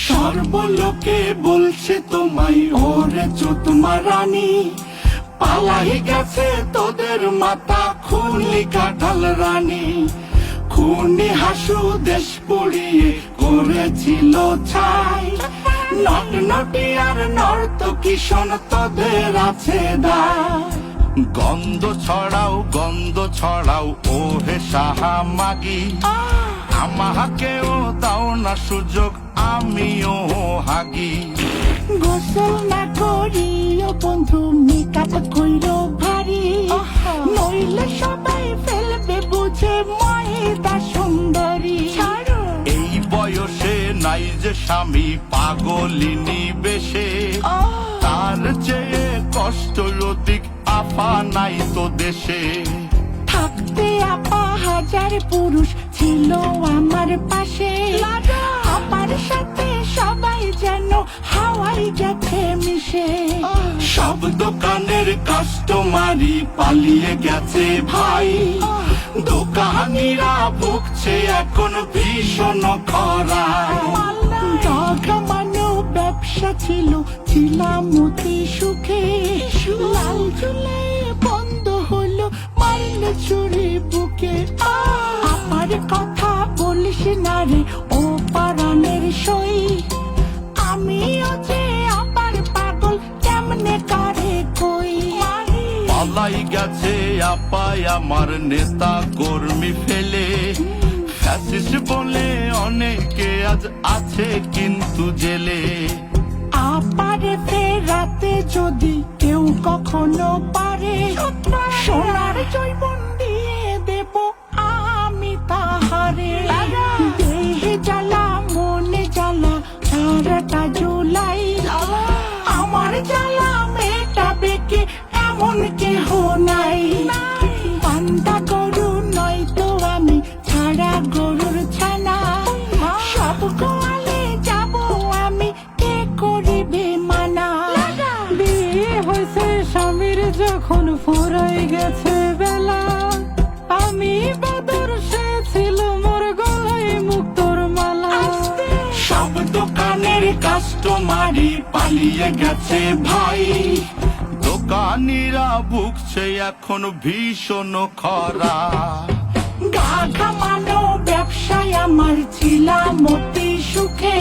সর্বলোকে বলছে তোমায় ওরে চোতমা রানী, পালাই গেছে তোদের মাতা খুনি কাঁঠাল রানী। খুনি হাসু দেশ পুড়িয়ে করেছিল ছাই, নট নটিয়ার নর্ত কিশোর তোদের আছে দায়। গন্ধ ছড়াও ও হে সাহা মাগি, আমাকেও দাও না সুযোগ আমিও হাগি। গোসল না করিও বন্ধু মেকআপ কইরো ভারী, নইলে সবাই ফেলবে বুঝে মহিদা সুন্দরী। এই বয়সে নাই যে স্বামী পাগলিনী বেশে, তার চেয়ে কষ্ট অধিক আপা নাই তো দেশে। থাকতে আপা হাজার পুরুষ ছিল আমার পাশে, আমার সাথে সবাই যেন হাওয়াই গেছে মিশে। সব দোকানের কাস্টমারই পালিয়ে গেছে ভাই, দোকানিরা ভুগছে এখন ভীষণ খরায়। জগমানো ব্যবসা ছিলাম অতি সুখে, লাল চুলে বন্ধ হলো মারলে চুরি বুকে। আমার কথা বলিস না রে ও পারানের সই, আমিও যে আবার পাগল কেমনে কারে কই। পালাই গেছে আপাই আমার নেতা কর্মী ফেলে, ফ্যাসিস বলে অনেকে আজ আছে কিন্তু জেলে। আপারে ফেরাতে যদি কেউ কখনো পারে, সোনার জৈবন দিয়ে দেব আমি তাহারে। দেহে জ্বালা মনে জ্বালা সারাটা জুলাই, আমার জ্বালা মেটাবে কে এমন কেহ নাই। পান্তা গরু নয়তো আমি ছাড়া গরুর ছানা, সব গোয়ালে যাব আমি কে করিবে মানা। বিয়ে হয়েছে স্বামীর যখন ফুরাই গেছে বেলা, আমি বাদর সে ছিল মোর গলায় মুক্তোর মালা। সব দোকানের কাস্টমারই পালিয়ে গেছে ভাই, দোকানিরা ভুগছে এখন ভীষণ খরা। গা ঘামানো ব্যবসায় আমার ছিলাম অতি সুখে,